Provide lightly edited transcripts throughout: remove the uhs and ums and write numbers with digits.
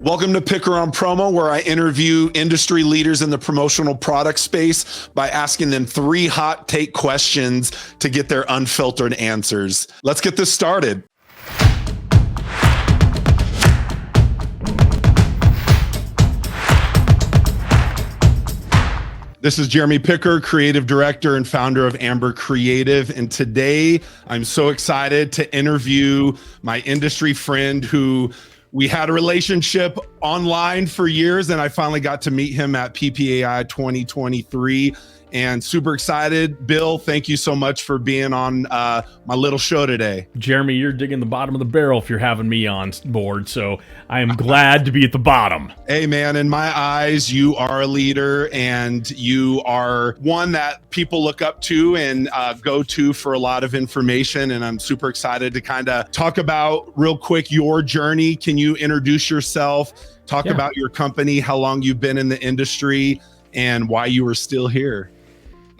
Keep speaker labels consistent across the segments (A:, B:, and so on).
A: Welcome to PICK3R on Promo, where I interview industry leaders in the promotional product space by asking them 3 hot take questions to get their unfiltered answers. Let's get this started. This is Jeremy PICK3R, creative director and founder of Amber Creative. And today I'm so excited to interview my industry friend who we had a relationship online for years, and I finally got to meet him at PPAI 2023. And super excited. Bill, thank you so much for being on my little show today.
B: Jeremy, you're digging the bottom of the barrel if you're having me on board, so I am glad to be at the bottom.
A: Hey man, in my eyes, you are a leader, and you are one that people look up to and go to for a lot of information. And I'm super excited to kind of talk about real quick your journey. Can you introduce yourself, talk about your company, how long you've been in the industry, and why you are still here?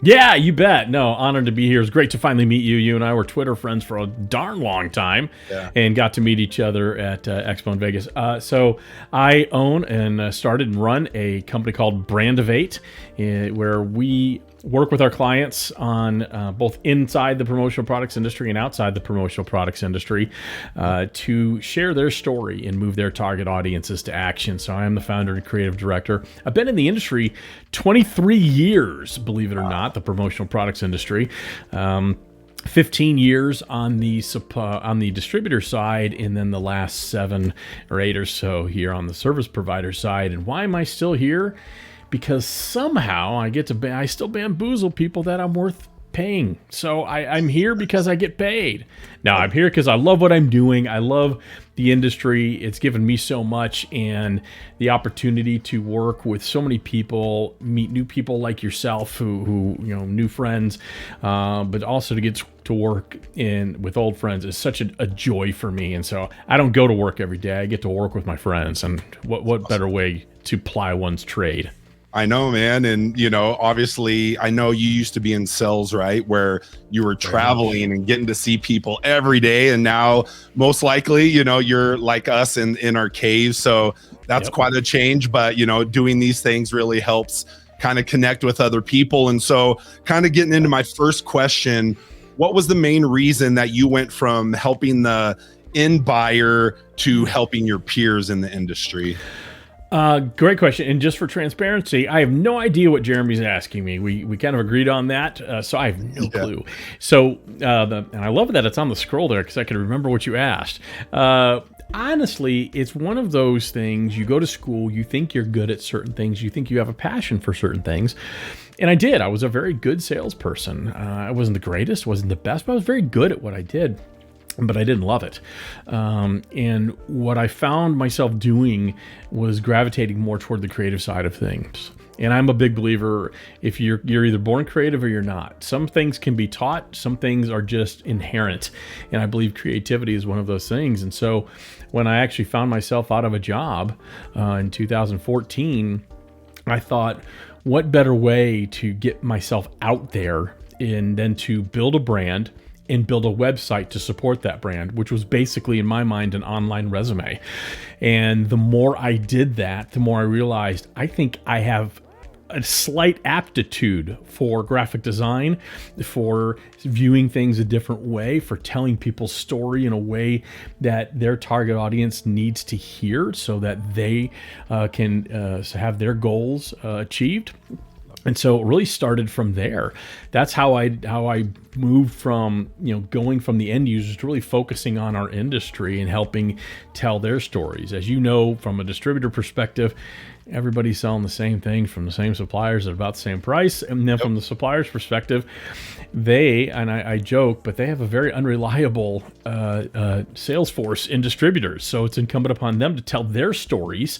B: Yeah, you bet. No, honored to be here. It was great to finally meet you. You and I were Twitter friends for a darn long time and got to meet each other at Expo in Vegas. So I own and started and run a company called Brand of 8, where we work with our clients on both inside the promotional products industry and outside the promotional products industry to share their story and move their target audiences to action. So I am the founder and creative director. I've been in the industry 23 years, believe it or not, the promotional products industry. 15 years on the distributor side, and then the last 7 or 8 or so here on the service provider side. And why am I still here? Because somehow I still bamboozle people that I'm worth paying. So I'm here because I get paid. Now I'm here because I love what I'm doing. I love the industry. It's given me so much, and the opportunity to work with so many people, meet new people like yourself who new friends, but also to get to work with old friends is such a joy for me. And so I don't go to work every day. I get to work with my friends, and what better way to ply one's trade?
A: I know, man. And, obviously, I know you used to be in sales, right? Where you were traveling and getting to see people every day. And now, most likely, you're like us in our caves. So that's quite a change. But, doing these things really helps kind of connect with other people. And so kind of getting into my first question, what was the main reason that you went from helping the end buyer to helping your peers in the industry?
B: Great question. And just for transparency, I have no idea what Jeremy's asking me. We kind of agreed on that, so I have no clue. So, and I love that it's on the scroll there because I can remember what you asked. Honestly, it's one of those things. You go to school, you think you're good at certain things, you think you have a passion for certain things. And I did. I was a very good salesperson. I wasn't the greatest, wasn't the best, but I was very good at what I did. But I didn't love it. And what I found myself doing was gravitating more toward the creative side of things. And I'm a big believer, if you're either born creative or you're not. Some things can be taught, some things are just inherent. And I believe creativity is one of those things. And so when I actually found myself out of a job in 2014, I thought, what better way to get myself out there and then to build a brand and build a website to support that brand, which was basically, in my mind, an online resume. And the more I did that, the more I realized I think I have a slight aptitude for graphic design, for viewing things a different way, for telling people's story in a way that their target audience needs to hear so that they can have their goals achieved. And so it really started from there. That's how I moved from, going from the end users to really focusing on our industry and helping tell their stories. As you know, from a distributor perspective, everybody's selling the same thing from the same suppliers at about the same price. And then from the supplier's perspective, I joke, but they have a very unreliable sales force in distributors. So it's incumbent upon them to tell their stories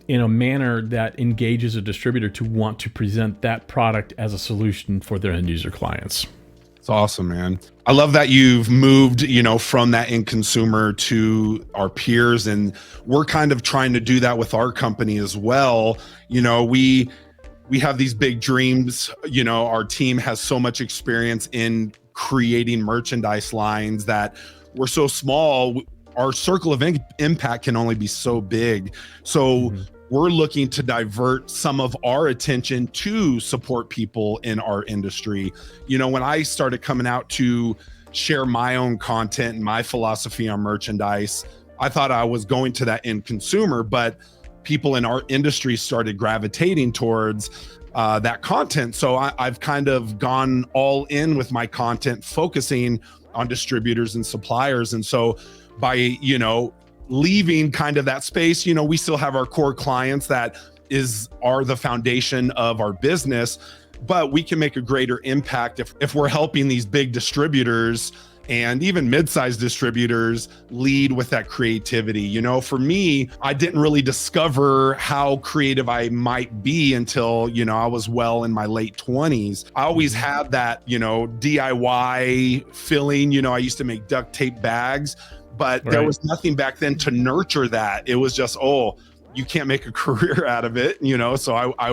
B: in a manner that engages a distributor to want to present that product as a solution for their end user clients.
A: It's awesome, man. I love that you've moved, from that end consumer to our peers. And we're kind of trying to do that with our company as well. We have these big dreams. Our team has so much experience in creating merchandise lines that we're so small. our circle of impact can only be so big. So we're looking to divert some of our attention to support people in our industry. You know, when I started coming out to share my own content and my philosophy on merchandise, I thought I was going to that end consumer, but people in our industry started gravitating towards that content. So I've kind of gone all in with my content, focusing on distributors and suppliers. And so by, you know, leaving kind of that space, you know, we still have our core clients that are the foundation of our business, but we can make a greater impact if we're helping these big distributors and even mid-sized distributors lead with that creativity. You know, for me, I didn't really discover how creative I might be until, you know, I was well in my late 20s. I always had that, you know, DIY feeling. You know, I used to make duct tape bags, but there was nothing back then to nurture that. It was just, oh, you can't make a career out of it, you know? So I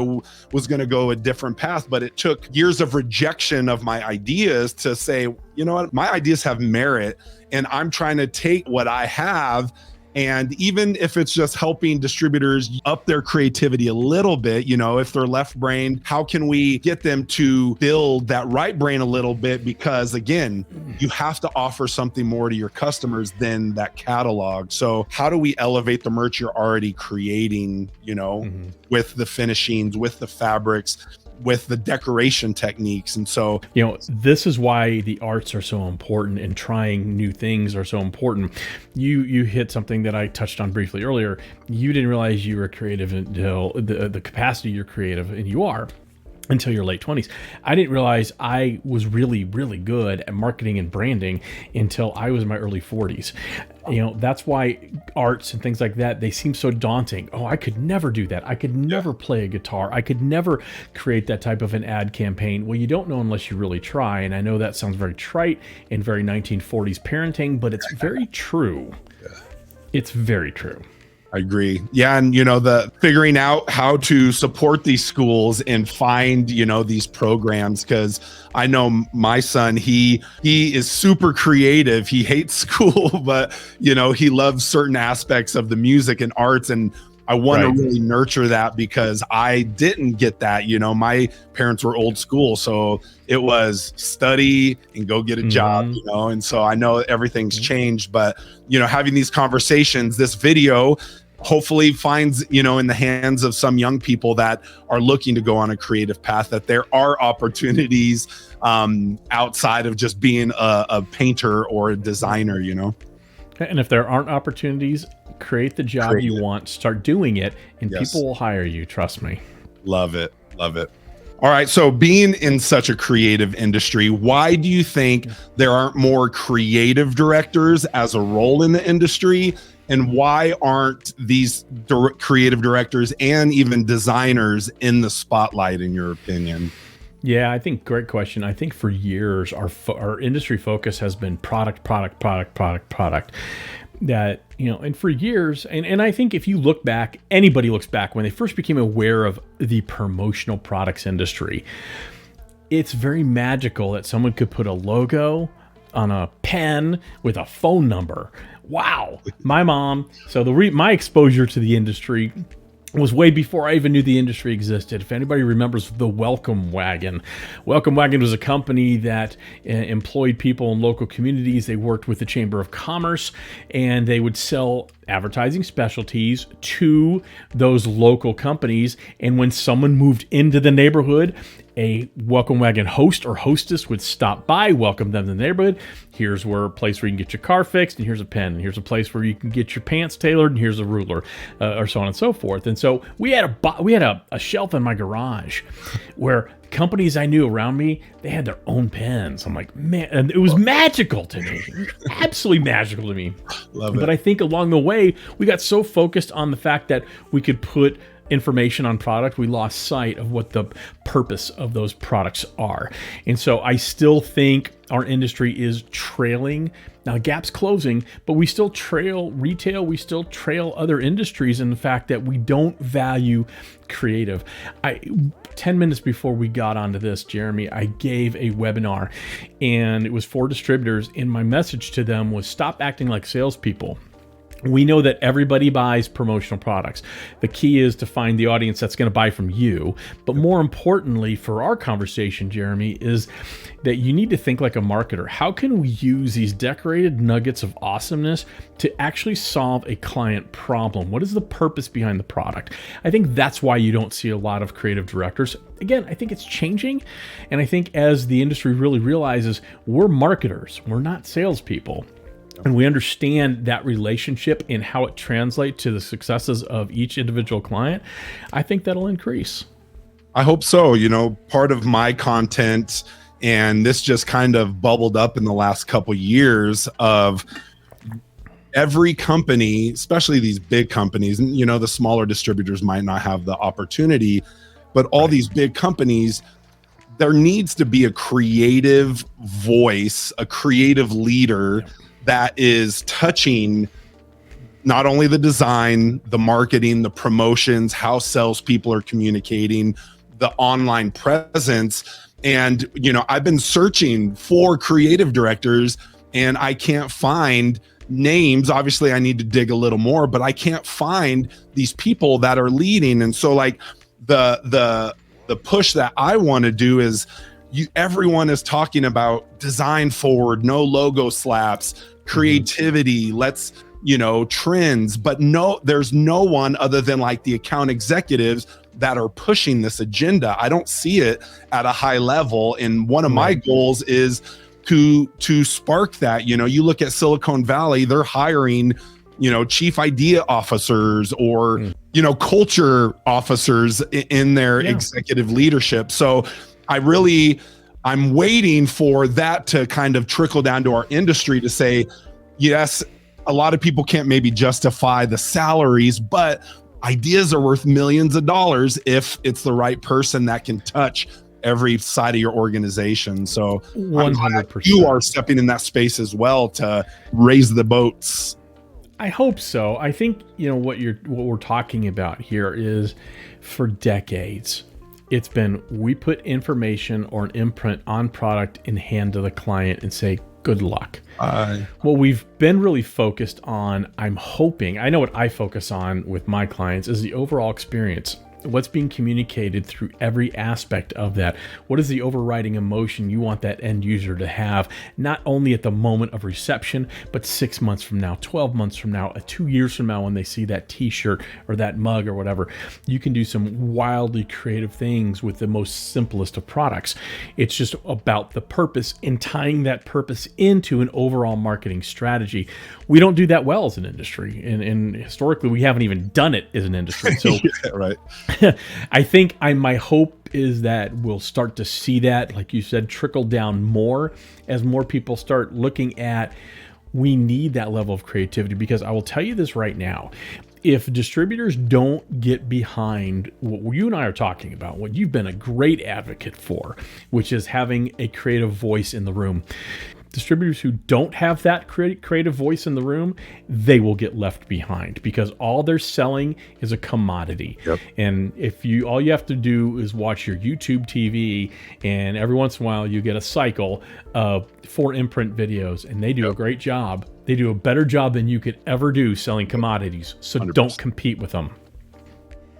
A: was going to go a different path, but it took years of rejection of my ideas to say, you know what, my ideas have merit, and I'm trying to take what I have. And even if it's just helping distributors up their creativity a little bit, you know, if they're left brained, how can we get them to build that right brain a little bit? Because again, you have to offer something more to your customers than that catalog. So how do we elevate the merch you're already creating, you know, with the finishings, with the fabrics, with the decoration techniques? And so,
B: you know, this is why the arts are so important and trying new things are so important. You hit something that I touched on briefly earlier. You didn't realize you were creative until the capacity you're creative, and you are, until your late 20s. I didn't realize I was really, really good at marketing and branding until I was in my early 40s. You know, that's why arts and things like that, they seem so daunting. Oh, I could never do that. I could never play a guitar. I could never create that type of an ad campaign. Well, you don't know unless you really try. And I know that sounds very trite and very 1940s parenting, but it's very true. It's very true.
A: I agree. Yeah. And, you know, the figuring out how to support these schools and find, you know, these programs, because I know my son, he is super creative. He hates school, but, you know, he loves certain aspects of the music and arts. And I want to really nurture that, because I didn't get that. You know, my parents were old school, so it was study and go get a job, you know? And so I know everything's changed, but, you know, having these conversations, this video hopefully finds, you know, in the hands of some young people that are looking to go on a creative path, that there are opportunities outside of just being a painter or a designer, you know?
B: And if there aren't opportunities, create the job you want, start doing it, and people will hire you. Trust me.
A: Love it. Love it. All right. So being in such a creative industry, why do you think there aren't more creative directors as a role in the industry? And why aren't these creative directors and even designers in the spotlight, in your opinion?
B: Yeah, I think great question. I think for years, our industry focus has been product. That, you know, and for years, and I think if you look back, anybody looks back when they first became aware of the promotional products industry, it's very magical that someone could put a logo on a pen with a phone number. Wow. My mom, so my exposure to the industry was way before I even knew the industry existed. If anybody remembers the Welcome Wagon was a company that employed people in local communities. They worked with the Chamber of Commerce, and they would sell advertising specialties to those local companies. And when someone moved into the neighborhood, a Welcome Wagon host or hostess would stop by, welcome them to the neighborhood. Here's a place where you can get your car fixed, and here's a pen, and here's a place where you can get your pants tailored, and here's a ruler, or so on and so forth. And so we had a shelf in my garage where companies I knew around me, they had their own pens. I'm like, man, and it was magical to me, absolutely magical to me.
A: Love it.
B: But I think along the way, we got so focused on the fact that we could put information on product, we lost sight of what the purpose of those products are. And so I still think our industry is trailing. Now, the gap's closing, but we still trail retail. We still trail other industries in the fact that we don't value creative. 10 minutes before we got onto this, Jeremy, I gave a webinar, and it was for distributors. And my message to them was, stop acting like salespeople. We know that everybody buys promotional products. The key is to find the audience that's going to buy from you. But more importantly, for our conversation, Jeremy, is that you need to think like a marketer. How can we use these decorated nuggets of awesomeness to actually solve a client problem? What is the purpose behind the product? I think that's why you don't see a lot of creative directors. Again, I think it's changing. And I think as the industry really realizes, we're marketers, we're not salespeople. And we understand that relationship and how it translates to the successes of each individual client, I think that'll increase.
A: I hope so. You know, part of my content, and this just kind of bubbled up in the last couple years, of every company, especially these big companies, and you know, the smaller distributors might not have the opportunity, but all these big companies, there needs to be a creative voice, a creative leader that is touching not only the design, the marketing, the promotions, how salespeople are communicating, the online presence. And, you know, I've been searching for creative directors and I can't find names. Obviously, I need to dig a little more, but I can't find these people that are leading. And so like the push that I want to do is, everyone is talking about design forward, no logo slaps, creativity, let's, you know, trends, but no, there's no one other than like the account executives that are pushing this agenda. I don't see it at a high level. And one of my goals is to spark that. You know, you look at Silicon Valley, they're hiring, you know, chief idea officers or, you know, culture officers in their executive leadership. So I'm waiting for that to kind of trickle down to our industry to say, yes, a lot of people can't maybe justify the salaries, but ideas are worth millions of dollars if it's the right person that can touch every side of your organization. So
B: 100%.
A: You are stepping in that space as well to raise the boats.
B: I hope so. I think, you know, what we're talking about here is, for decades, it's been, we put information or an imprint on product in hand to the client and say, good luck. What we've been really focused on, I'm hoping, I know what I focus on with my clients is the overall experience. What's being communicated through every aspect of that? What is the overriding emotion you want that end user to have, not only at the moment of reception, but 6 months from now, 12 months from now, 2 years from now, when they see that t-shirt or that mug or whatever. You can do some wildly creative things with the most simplest of products. It's just about the purpose and tying that purpose into an overall marketing strategy. We don't do that well as an industry, and historically we haven't even done it as an industry. So
A: yeah, right.
B: I think my hope is that we'll start to see that, like you said, trickle down more as more people start looking at, we need that level of creativity. Because I will tell you this right now, if distributors don't get behind what you and I are talking about, what you've been a great advocate for, which is having a creative voice in the room, distributors who don't have that creative voice in the room, they will get left behind, because all they're selling is a commodity.
A: Yep.
B: And if all you have to do is watch your YouTube TV, and every once in a while you get a cycle of 4 imprint videos, and they do a great job. They do a better job than you could ever do selling commodities. So
A: 100%.
B: Don't compete with them.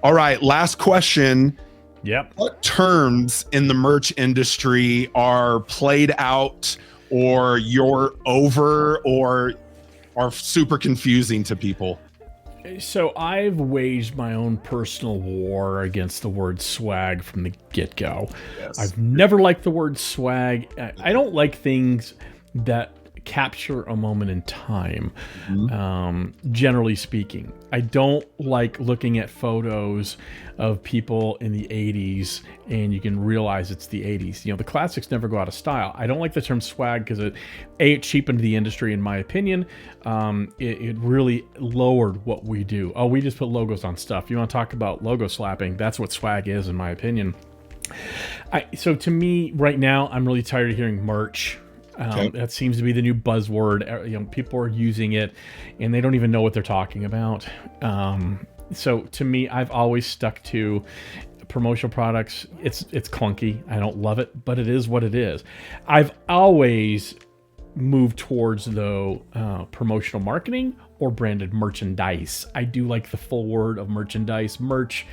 A: All right, last question.
B: Yep.
A: What terms in the merch industry are played out, or you're over, or are super confusing to people?
B: So I've waged my own personal war against the word swag from the get-go.
A: Yes.
B: I've never liked the word swag. I don't like things that capture a moment in time, generally speaking. I don't like looking at photos of people in the 80s and you can realize it's the 80s. You know, the classics never go out of style. I don't like the term swag because it cheapened the industry, in my opinion. It really lowered what we do. Oh, we just put logos on stuff. You want to talk about logo slapping? That's what swag is, in my opinion. So to me, right now, I'm really tired of hearing merch. That seems to be the new buzzword. You know, people are using it and they don't even know what they're talking about. So to me, I've always stuck to promotional products. It's clunky. I don't love it, but it is what it is. I've always moved towards, though, promotional marketing or branded merchandise. I do like the full word of merchandise. Merch.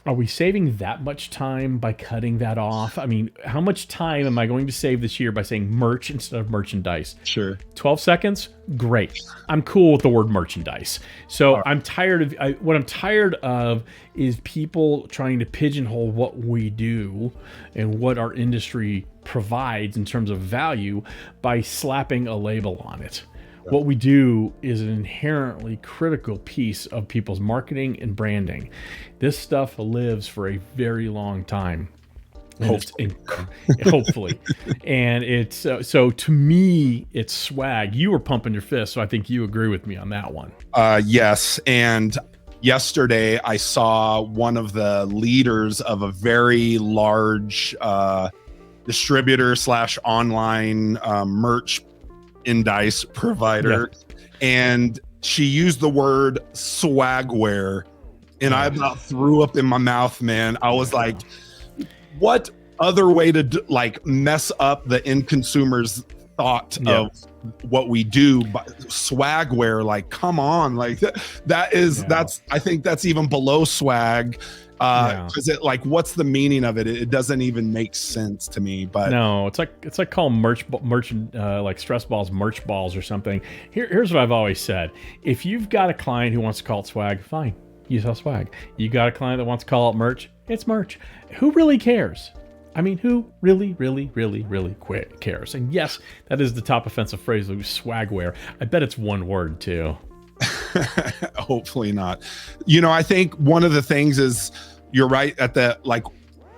B: Are we saving that much time by cutting that off? I mean, how much time am I going to save this year by saying merch instead of merchandise?
A: Sure.
B: 12 seconds? Great. I'm cool with the word merchandise. So I'm tired of, what I'm tired of is people trying to pigeonhole what we do and what our industry provides in terms of value by slapping a label on it. What we do is an inherently critical piece of people's marketing and branding. This stuff lives for a very long time. Hopefully. And it's so to me, it's swag. You were pumping your fist, so I think you agree with me on that one.
A: Yes. And yesterday I saw one of the leaders of a very large distributor / online merch indice provider, and she used the word swagware, and I about threw up in my mouth, man. I was like, what other way to like mess up the end consumer's thought of what we do? But swagware, like, come on, like that's I think that's even below swag. Because it, like, what's the meaning of it? It doesn't even make sense to me. But
B: no, it's like calling merch like stress balls merch balls or something. Here's what I've always said: if you've got a client who wants to call it swag, fine, you sell swag. You got a client that wants to call it merch, it's merch. Who really cares? I mean, who really cares? And yes, that is the top offensive phrase, swagware. I bet it's one word too.
A: Hopefully not. You know, I think one of the things is, you're right at the, like,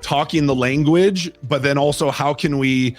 A: talking the language, but then also how can we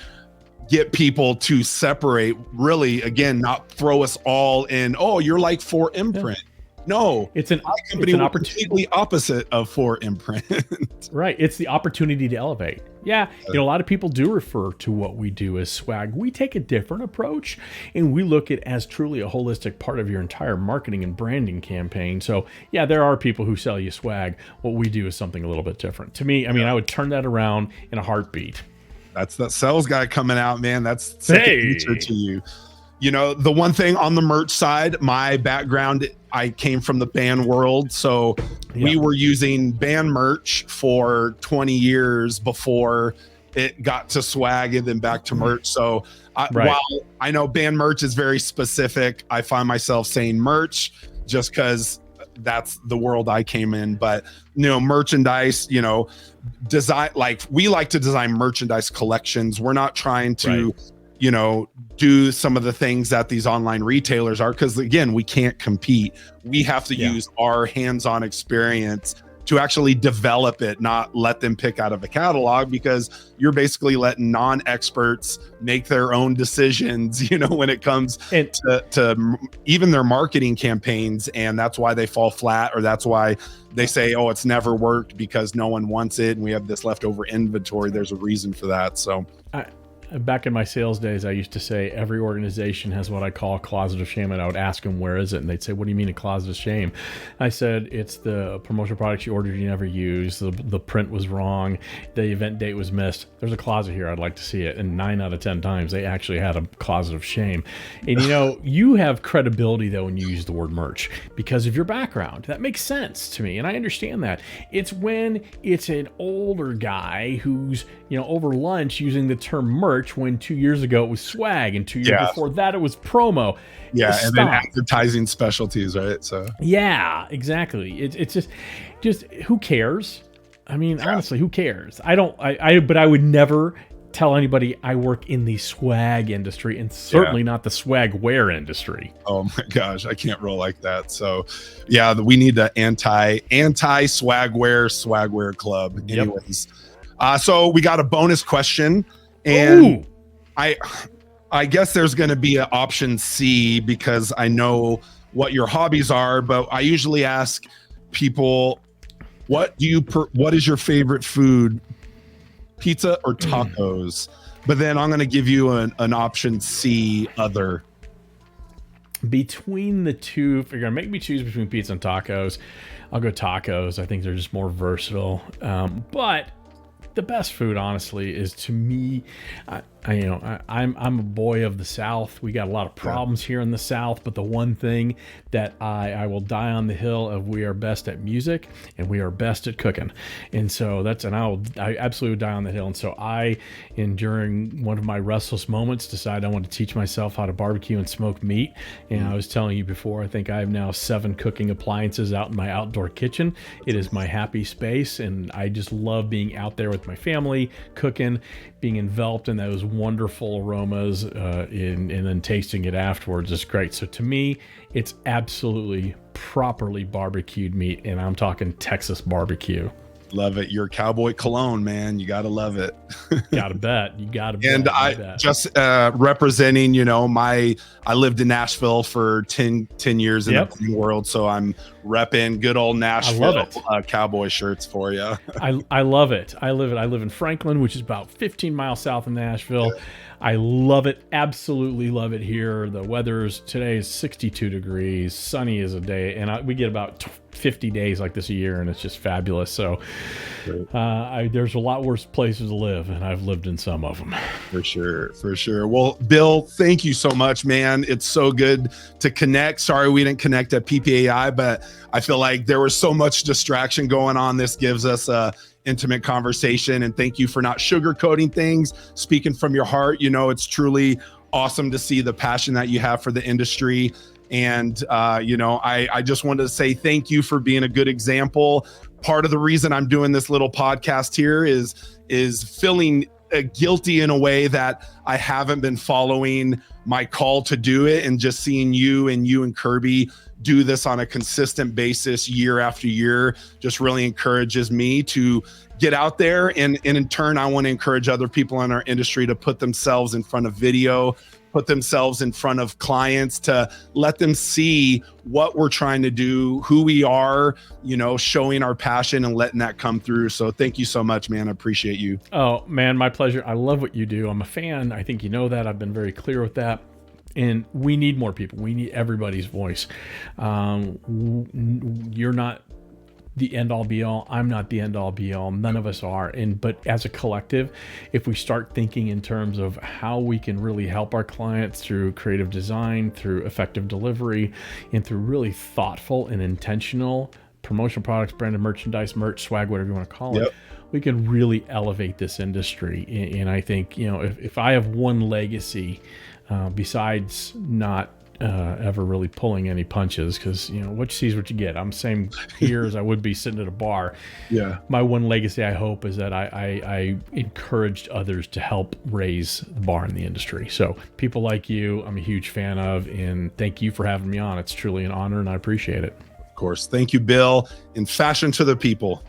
A: get people to separate, really, again, not throw us all in, oh, you're like 4imprint. No,
B: it's an
A: opportunity completely opposite of 4imprint.
B: Right. It's the opportunity to elevate. Yeah. You know, a lot of people do refer to what we do as swag. We take a different approach, and we look at it as truly a holistic part of your entire marketing and branding campaign. So yeah, there are people who sell you swag. What we do is something a little bit different. To me, I mean, I would turn that around in a heartbeat.
A: That's that sales guy coming out, man. That's second nature to you. You know, the one thing on the merch side, my background, I came from the band world. So we were using band merch for 20 years before it got to swag and then back to merch. So while I know band merch is very specific, I find myself saying merch just because that's the world I came in. But, you know, merchandise, you know, design, like, we like to design merchandise collections. We're not trying to, you know, do some of the things that these online retailers are, because again, we can't compete. We have to use our hands-on experience to actually develop it, not let them pick out of a catalog, because you're basically letting non-experts make their own decisions, you know, when it comes to even their marketing campaigns. And that's why they fall flat, or that's why they say, oh, it's never worked because no one wants it and we have this leftover inventory. There's a reason for that. So
B: back in my sales days, I used to say every organization has what I call a closet of shame, and I would ask them, where is it? And they'd say, what do you mean a closet of shame? I said, it's the promotional products you ordered you never used, the print was wrong, the event date was missed. There's a closet here, I'd like to see it. And 9 out of 10 times they actually had a closet of shame. And you know, you have credibility though when you use the word merch because of your background. That makes sense to me, and I understand that. It's when it's an older guy who's, you know, over lunch using the term merch when 2 years ago it was swag, and 2 years before that it was promo.
A: And then advertising specialties, right? So
B: yeah, exactly. It's just who cares? I mean, honestly, who cares? But I would never tell anybody I work in the swag industry, and certainly not the swag wear industry.
A: Oh my gosh, I can't roll like that. So yeah, we need the anti swagware club. Anyways, so we got a bonus question. And I guess there's going to be an option C because I know what your hobbies are, but I usually ask people, what is your favorite food, pizza or tacos? But then I'm going to give you an option C, other.
B: Between the two, if you're going to make me choose between pizza and tacos, I'll go tacos. I think they're just more versatile. But the best food, honestly, is, to me, I'm a boy of the South. We got a lot of problems here in the South, but the one thing that I will die on the hill of, we are best at music and we are best at cooking. And so I absolutely die on the hill. And so during one of my restless moments, decided I wanted to teach myself how to barbecue and smoke meat. And I was telling you before, I think I have now 7 cooking appliances out in my outdoor kitchen. It is my happy space, and I just love being out there with my family, cooking, being enveloped in those wonderful aromas, and then tasting it afterwards is great. So to me, it's absolutely properly barbecued meat, and I'm talking Texas barbecue.
A: Love it. You're cowboy cologne, man. You got to love it.
B: Gotta bet. You gotta bet.
A: And I just representing, I lived in Nashville for 10 years in the world. So I'm repping good old Nashville cowboy shirts for you.
B: I love it. I live in Franklin, which is about 15 miles south of Nashville. Yeah. I love it. Absolutely love it here. The weather's today is 62 degrees, sunny as a day. And we get about 50 days like this a year, and it's just fabulous. So there's a lot worse places to live, and I've lived in some of them.
A: For sure. Well, Bill, thank you so much, man. It's so good to connect. Sorry we didn't connect at PPAI, but I feel like there was so much distraction going on. This gives us a intimate conversation, and thank you for not sugarcoating things, speaking from your heart. It's truly awesome to see the passion that you have for the industry. And, I just wanted to say thank you for being a good example. Part of the reason I'm doing this little podcast here is feeling guilty in a way that I haven't been following my call to do it, and just seeing you and Kirby do this on a consistent basis year after year just really encourages me to get out there. And in turn, I want to encourage other people in our industry to put themselves in front of video, put themselves in front of clients, to let them see what we're trying to do, who we are, showing our passion and letting that come through. So thank you so much, man. I appreciate you.
B: Oh man, my pleasure. I love what you do. I'm a fan. I think you know that. I've been very clear with that. And we need more people. We need everybody's voice. You're not the end all be all. I'm not the end all be all. None of us are. But as a collective, if we start thinking in terms of how we can really help our clients through creative design, through effective delivery, and through really thoughtful and intentional promotional products, branded merchandise, merch, swag, whatever you want to call it, we can really elevate this industry. And I think, if I have one legacy, besides not ever really pulling any punches, because what you see is what you get. I'm same here as I would be sitting at a bar. Yeah. My one legacy, I hope, is that I encouraged others to help raise the bar in the industry. So people like you, I'm a huge fan of, and thank you for having me on. It's truly an honor, and I appreciate it.
A: Of course. Thank you, Bill. In fashion to the people.